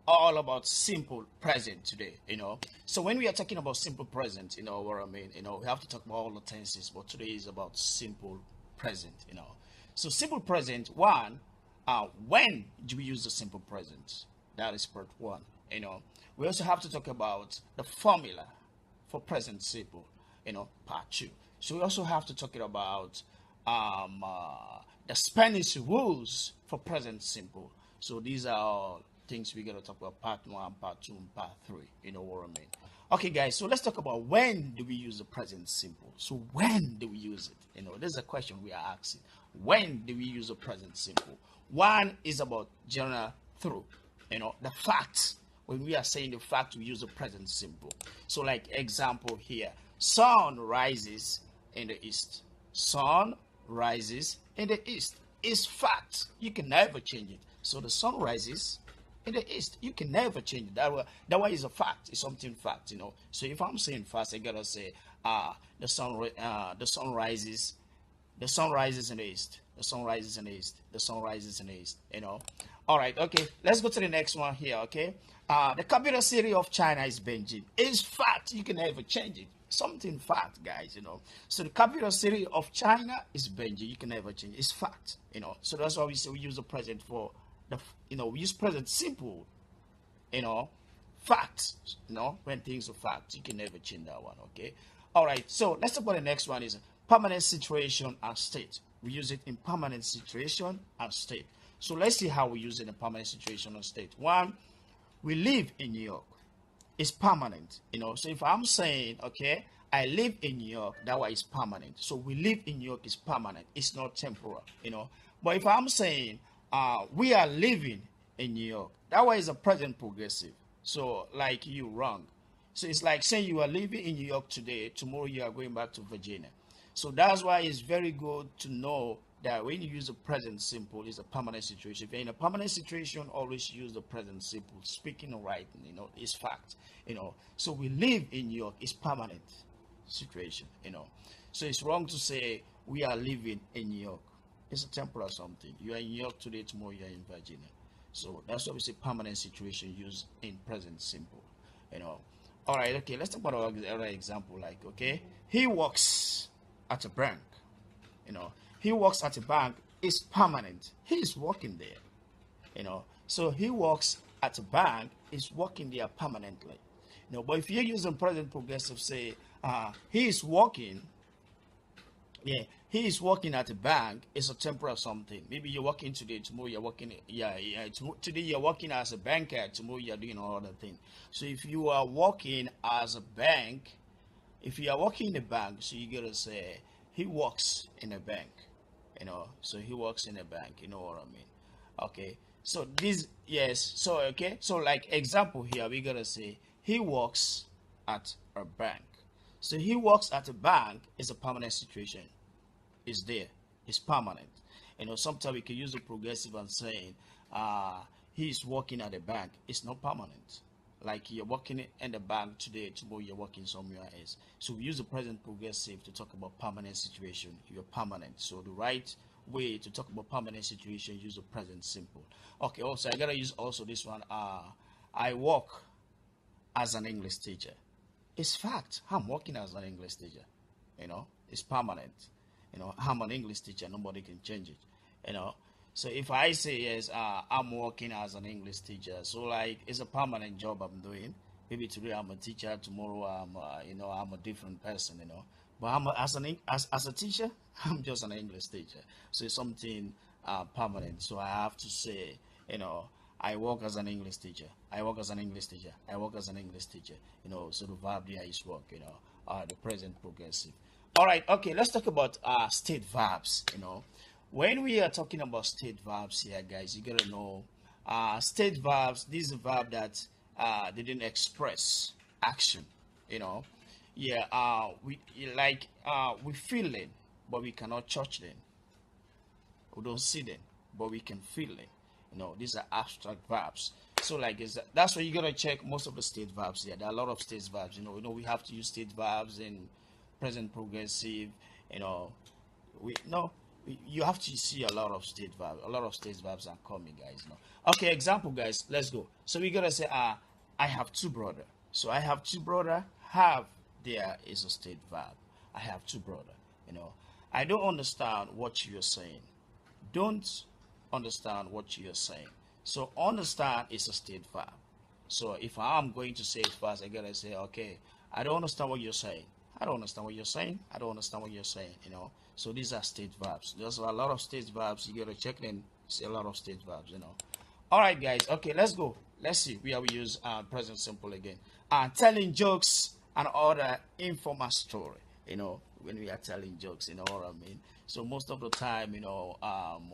all about simple present today. So when we are talking about simple present, what I mean. We have to talk about all the tenses, but today is about simple present. So simple present one. When do we use the simple present? That is part one. We also have to talk about the formula for present simple. Part two. So we also have to talk about the Spanish rules for present simple. So these are all things we're gonna talk about: part one, part two, and part three. You know what I mean? Okay, guys. So let's talk about when do we use the present simple. So when do we use it? This is a question we are asking. When do we use the present simple? One is about general through. The fact. When we are saying the fact, we use the present simple. So, like example here, sun rises in the east. Sun rises in the east. It's fact. You can never change it. So the sun rises in the east. You can never change it. That way is a fact. It's something fact. So if I'm saying fast, I gotta say the sun rises. The sun rises in the east. The sun rises in the east. The sun rises in the east. All right. Okay. Let's go to the next one here. Okay. The capital city of China is Beijing. It's fact. You can never change it. Something fact, guys. So the capital city of China is Beijing. You can never change it. It's fact. So that's why we say we use the present for the. We use present simple. Fact. When things are fact, you can never change that one. Okay. All right. So let's talk about the next one is permanent situation and state. We use it in permanent situation and state. So let's see how we use it in permanent situation and state. One, we live in New York. It's permanent. So if I'm saying, okay, I live in New York, that way is permanent. So we live in New York is permanent. It's not temporal. But if I'm saying we are living in New York, that way is a present progressive. So like you wrong. So it's like saying you are living in New York today, tomorrow you are going back to Virginia. So that's why it's very good to know that when you use the present simple, it's a permanent situation. If you're in a permanent situation, always use the present simple. Speaking or writing, is fact. So we live in New York, it's permanent situation. So it's wrong to say we are living in New York. It's a temporal something. You are in New York today, tomorrow you are in Virginia. So that's why we say permanent situation used in present simple. All right, okay, let's talk about another example. Like, okay, he works at a bank. He works at a bank is permanent. He is working there. So he works at a bank is working there permanently. But if you're using present progressive, say he is working. Yeah, he is working at a bank. It's a temporal something. Maybe you're working today, tomorrow you're working. Yeah. Today you're working as a banker, tomorrow you're doing another thing. So if you are working as a bank, if you are working in a bank, so you gotta say he works in a bank. So he works in a bank. You know what I mean? Okay. So this, yes. So okay. So like example here, we gotta say he works at a bank. So he works at a bank is a permanent situation. It's there. It's permanent. Sometimes we can use the progressive and saying he's working at a bank. It's not permanent. Like you're working in the bank today, tomorrow you're working somewhere else. So we use the present progressive to talk about permanent situation. You're permanent. So the right way to talk about permanent situation, use the present simple. Okay, also I gotta use also this one. I work as an English teacher. It's fact. I'm working as an English teacher. It's permanent. I'm an English teacher. Nobody can change it. So if I say yes, I'm working as an English teacher. So like it's a permanent job I'm doing. Maybe today I'm a teacher. Tomorrow I'm a different person. But as a teacher, I'm just an English teacher. So it's something permanent. So I have to say, I work as an English teacher. I work as an English teacher. I work as an English teacher. So the verb there is work. The present progressive. All right. Okay. Let's talk about state verbs. When we are talking about state verbs here, guys, you gotta know state verbs. This is a verb that they didn't express action. Yeah. We feel it, but we cannot touch them. We don't see them, but we can feel it. These are abstract verbs. So like that's why you gotta check most of the state verbs here. There are a lot of state verbs. We have to use state verbs in present progressive. We no you have to see a lot of state verbs. A lot of state verbs are coming, guys. Okay, example, guys. Let's go. So we gotta say, I have two brother. So I have two brother. Have there is a state verb. I have two brother. I don't understand what you're saying. Don't understand what you're saying. So understand is a state verb. So if I'm going to say it fast, I gotta say, okay, I don't understand what you're saying. I don't understand what you're saying. I don't understand what you're saying. So these are state verbs. There's a lot of state verbs. You gotta check them. See a lot of state verbs. All right, guys. Okay, let's go. Let's see where we use present simple again. Telling jokes and other informal story. When we are telling jokes, what I mean. So most of the time,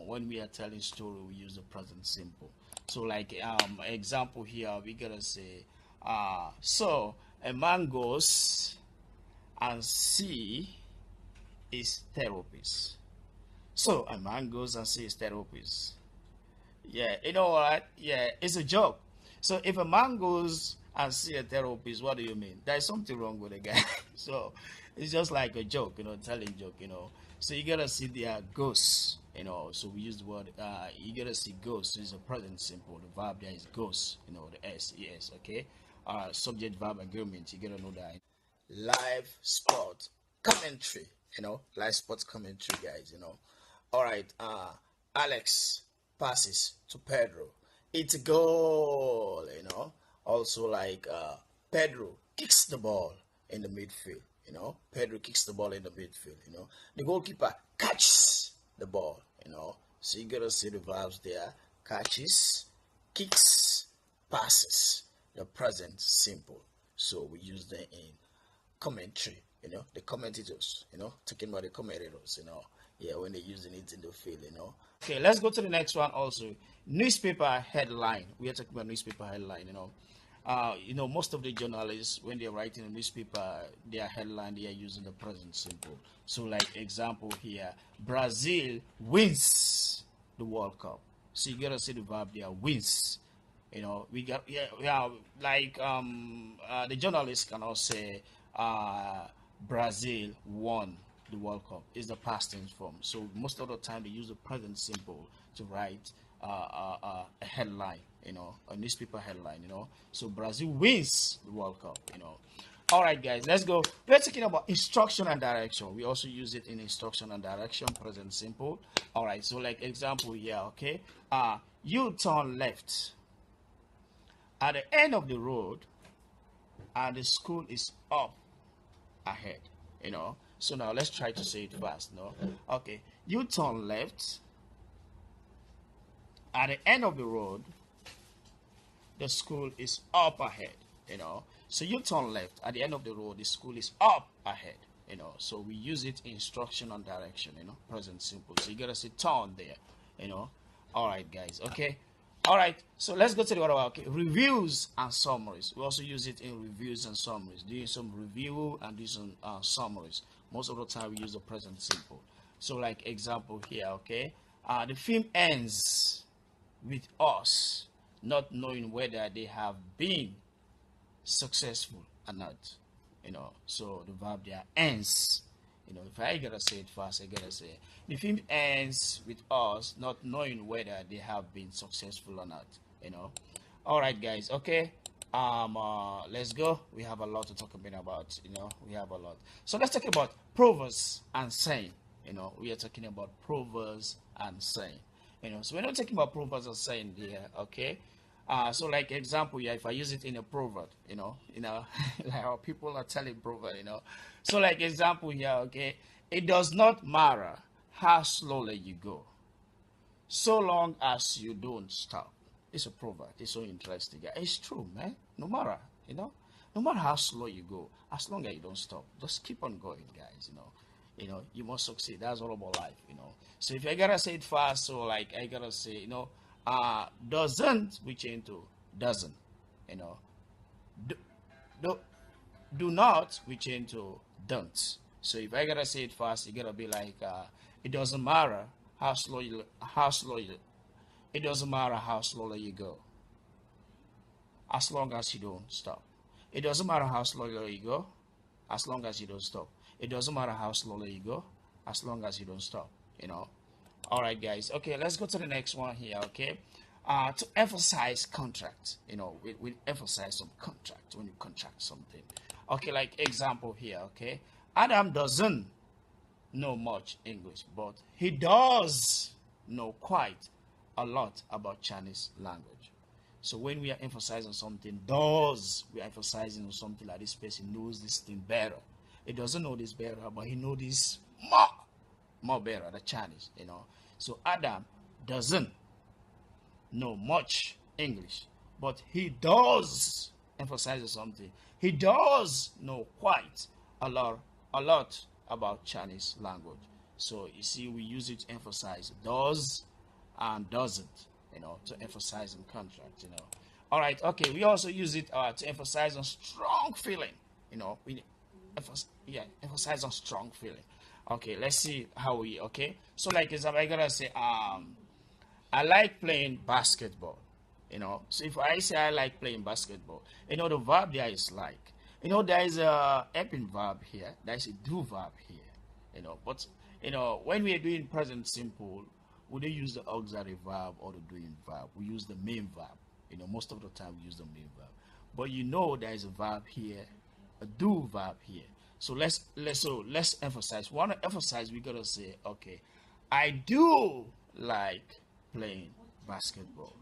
when we are telling story, we use the present simple. So like example here, we gotta say, so a man goes and see his therapist. So a man goes and sees his therapist. Yeah, you know what? Yeah, it's a joke. So if a man goes and see a therapist, what do you mean? There's something wrong with the guy. So it's just like a joke, telling joke, So you gotta see their ghosts, So we use the word you gotta see ghosts. So it's a present simple. The verb there is ghost, the S-E-S, okay? Subject verb agreement, you gotta know that. Live sport commentary, live sports commentary, guys, All right, Alex passes to Pedro. It's a goal, Also like Pedro kicks the ball in the midfield, Pedro kicks the ball in the midfield, The goalkeeper catches the ball, So you gotta see the verbs there. Catches, kicks, passes. The present simple. So we use them in commentary, the commentators, talking about the commentators, yeah, when they're using it in the field, Okay, let's go to the next one also. Newspaper headline. We are talking about newspaper headline, most of the journalists, when they're writing a newspaper, their headline, they are using the present simple. So like example here, Brazil wins the World Cup. So you gotta see the verb there, wins. We got like the journalists can also say Brazil won the World Cup. Is the past tense form. So most of the time they use the present simple to write a headline, a newspaper headline, So Brazil wins the World Cup, All right, guys, let's go. We're talking about instruction and direction. We also use it in instruction and direction, present simple. All right, so like example here, okay, you turn left at the end of the road, and the school is up ahead, So now let's try to say it fast, Okay, you turn left at the end of the road, the school is up ahead, So you turn left at the end of the road, the school is up ahead, So we use it in instruction and direction, present simple. So you gotta say turn there, All right, guys, okay. All right, so let's go to the other one. Okay, reviews and summaries. We also use it in reviews and summaries, doing some review and doing some summaries. Most of the time we use the present simple. So like example here, okay, the film ends with us not knowing whether they have been successful or not, So the verb there ends. If I gotta say it fast, I gotta say the film ends with us not knowing whether they have been successful or not. All right, guys. Okay. Let's go. We have a lot to talk about. We have a lot. So let's talk about proverbs and saying. We are talking about proverbs and saying. So we're not talking about proverbs and saying here. Okay. So like example here, if I use it in a proverb, like how people are telling proverb, So like example here, okay, it does not matter how slowly you go, so long as you don't stop. It's a proverb. It's so interesting. Yeah, it's true, man. No matter, no matter how slow you go, as long as you don't stop, just keep on going, guys. You must succeed. That's all about life, So if I gotta say it fast, so like I gotta say, doesn't we change to doesn't, do, do, do not we change to don't. So if I gotta say it fast, you gotta be like it doesn't matter how slow you it doesn't matter how slowly you go, as long as you don't stop. It doesn't matter how slowly you go, as long as you don't stop. It doesn't matter how slowly you go, as long as you don't stop. All right, guys. Okay, let's go to the next one here. Okay, to emphasize contract. We emphasize some contract when you contract something. Okay, like example here. Okay, Adam doesn't know much English, but he does know quite a lot about Chinese language. So when we are emphasizing something, does, we are emphasizing on something like this person knows this thing better. He doesn't know this better, but he knows this more better, the Chinese. So Adam doesn't know much English, but he does emphasize something. He does know quite a lot about Chinese language. So you see, we use it to emphasize does and doesn't, to emphasize in contract. All right, okay. We also use it to emphasize on strong feeling. We emphasize on strong feeling. Okay, let's see how we. Okay, so like example, I gotta say I like playing basketball. So if I say I like playing basketball, the verb there is like. There is a helping verb here. There is a do verb here. But when we are doing present simple, we don't use the auxiliary verb or the doing verb. We use the main verb. Most of the time we use the main verb. But there is a verb here, a do verb here. So let's emphasize. We want to emphasize. We gotta say, okay, I do like playing basketball.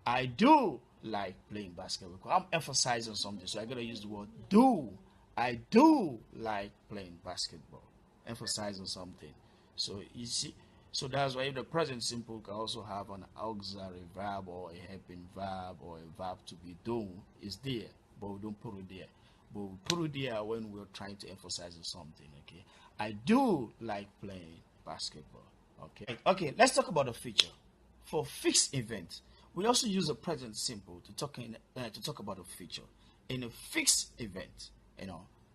I do like playing basketball. I'm emphasizing something, so I gotta use the word do. I do like playing basketball. Emphasizing something. So you see, so that's why the present simple can also have an auxiliary verb or a helping verb or a verb to be done is there, but we don't put it there. But we put it there when we're trying to emphasize something. Okay, I do like playing basketball. Okay. Let's talk about the future. For fixed event, we also use the present simple to talk about the future in a fixed event.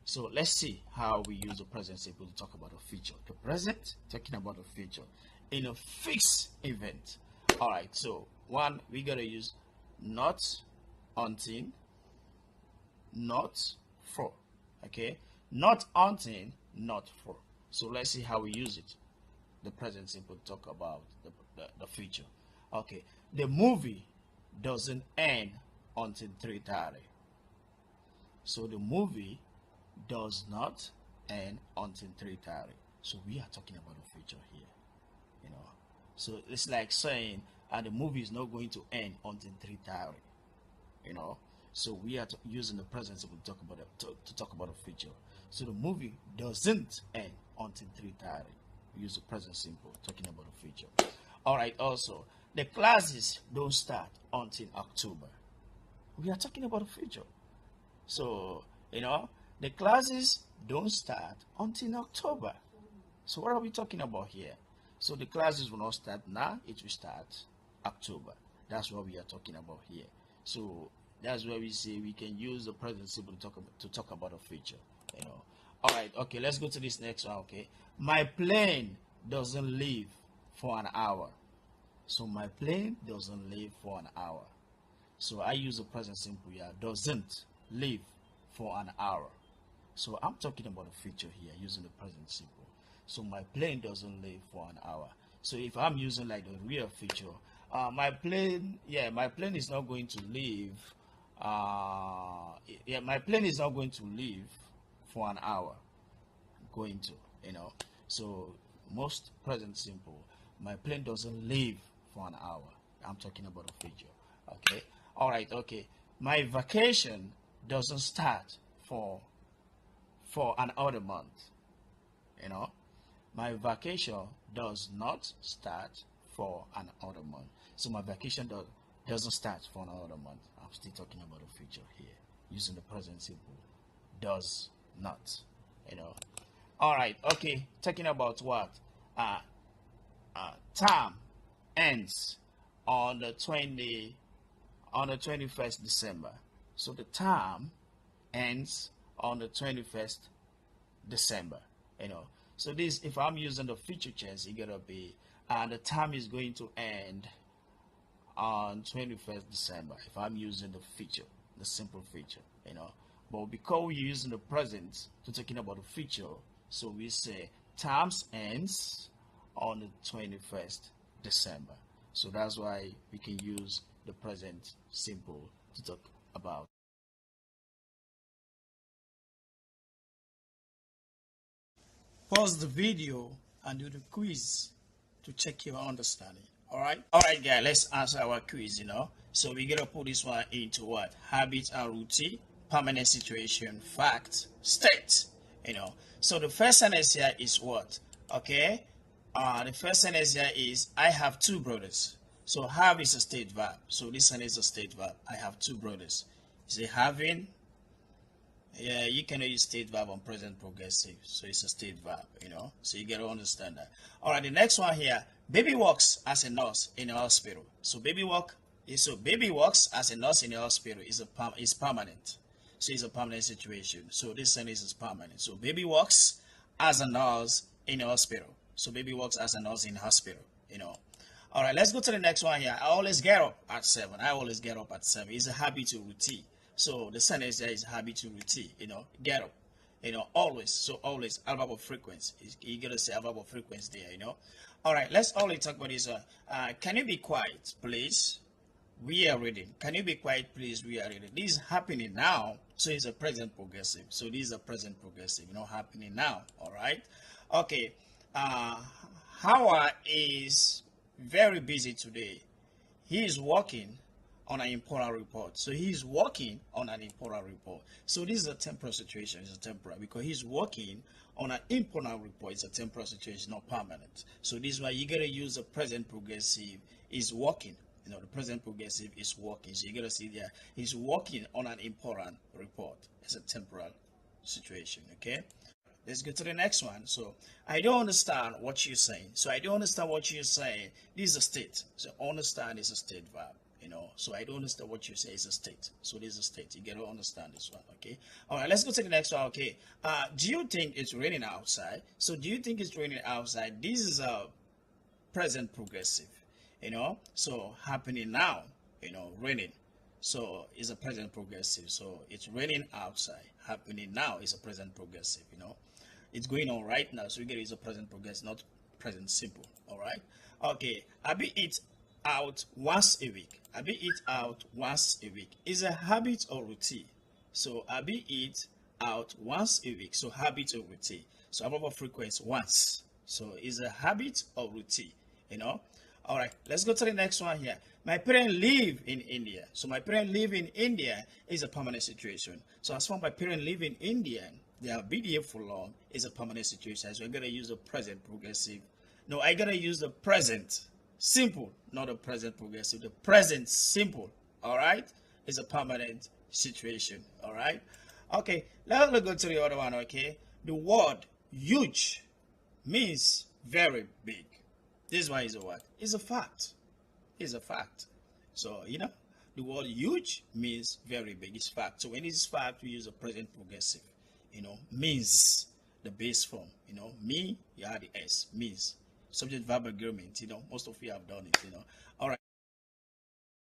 So let's see how we use the present simple to talk about the future. The present talking about the future in a fixed event. All right. So one, we gotta use not, until, not for. Okay, not until, not for. So let's see how we use it. The present simple to talk about the future. Okay, the movie doesn't end until 3:30. So the movie does not end until 3:30. So we are talking about the future here. So it's like saying, the movie is not going to end until 3:30. So we are using the present simple to talk about the future. So the movie doesn't end until 3:30. We use the present simple talking about the future. All right. Also, the classes don't start until October. We are talking about the future. So, the classes don't start until October. So what are we talking about here? So the classes will not start now, it will start October. That's what we are talking about here. So that's where we say we can use the present simple to talk about the future. All right, okay, let's go to this next one. Okay, my plane doesn't leave for an hour. So my plane doesn't leave for an hour. So I use the present simple here. Doesn't leave for an hour. So I'm talking about the future here using the present simple. So my plane doesn't leave for an hour. So if I'm using like the real future, my plane is not going to leave. My plane is not going to leave for an hour. Going to, So most present simple. My plane doesn't leave for an hour. I'm talking about the future. Okay. All right. Okay. My vacation doesn't start for another month. My vacation does not start for another month. So my vacation doesn't start for another month. I'm still talking about the future here, using the present simple. Does not. All right. Okay. Talking about what? Term ends on the 21st December. So the term ends on the 21st December. So this, if I'm using the future tense, it gotta be the term is going to end on 21st December. If I'm using the future, the simple future, but because we're using the present to talking about the future, so we say terms ends on the 21st December. So that's why we can use the present simple to talk about. Pause the video and do the quiz to check your understanding. All right, guys, let's answer our quiz. So we're gonna put this one into what? Habit and routine, permanent situation, fact, state. So the first sentence here is what? Okay. The first sentence here is I have two brothers. So have is a state verb. So this one is a state verb. I have two brothers. Is it having? Yeah, you can use state verb on present progressive. So it's a state verb, So you get to understand that. All right, the next one here. Baby works as a nurse in a hospital. So baby works as a nurse in a hospital is permanent. So it's a permanent situation. So this sentence is permanent. So baby works as a nurse in a hospital. So baby works as a nurse in a hospital. All right, let's go to the next one here. I always get up at 7. I always get up at 7. It's a habit to routine. So the sentence there is habit to routine. Get up. Always. So always, adverb of frequency. You gotta say adverb of frequency there. All right, let's only talk about this. Can you be quiet, please? We are reading. Can you be quiet, please? We are reading. This is happening now. So it's a present progressive. So this is a present progressive. Happening now. All right. Okay. Howard is very busy today. He is working on an important report. So he's working on an important report. So this is a temporary situation. It's a temporary because he's working on an important report. It's a temporary situation, not permanent. So this is why you gotta use the present progressive is working. The present progressive is working. So you gotta see there, he's working on an important report. It's a temporal situation. Okay. Let's go to the next one. So I don't understand what you're saying. So I don't understand what you're saying. This is a state. So understand is a state verb. So I don't understand what you say is a state. So this is a state. You get to understand this one. Okay. All right. Let's go to the next one. Okay. Do you think it's raining outside? So do you think it's raining outside? This is a present progressive. So happening now. Raining. So it's a present progressive. So it's raining outside. Happening now is a present progressive. It's going on right now. So we get it is a present progressive, not present simple. All right. Okay. Abi eat out once a week. Abi eat out once a week is a habit or routine. So Abi eat out once a week. So habit or routine. So above frequency once. So it's a habit or routine. All right, let's go to the next one here. My parents live in India. So my parents live in India is a permanent situation. So as for my parents live in India, they have been here for long is a permanent situation. So I'm gonna use the present progressive. No, I gotta use the present simple, not the present progressive. The present simple, all right, is a permanent situation. All right. Okay, let's go to the other one. Okay, the word huge means very big. This one is a what? It's a fact. It's a fact. So the word huge means very big. It's fact. So when it's fact, we use a present progressive. Means the base form. Me, you add the s, means subject verb agreement. Most of you have done it. All right.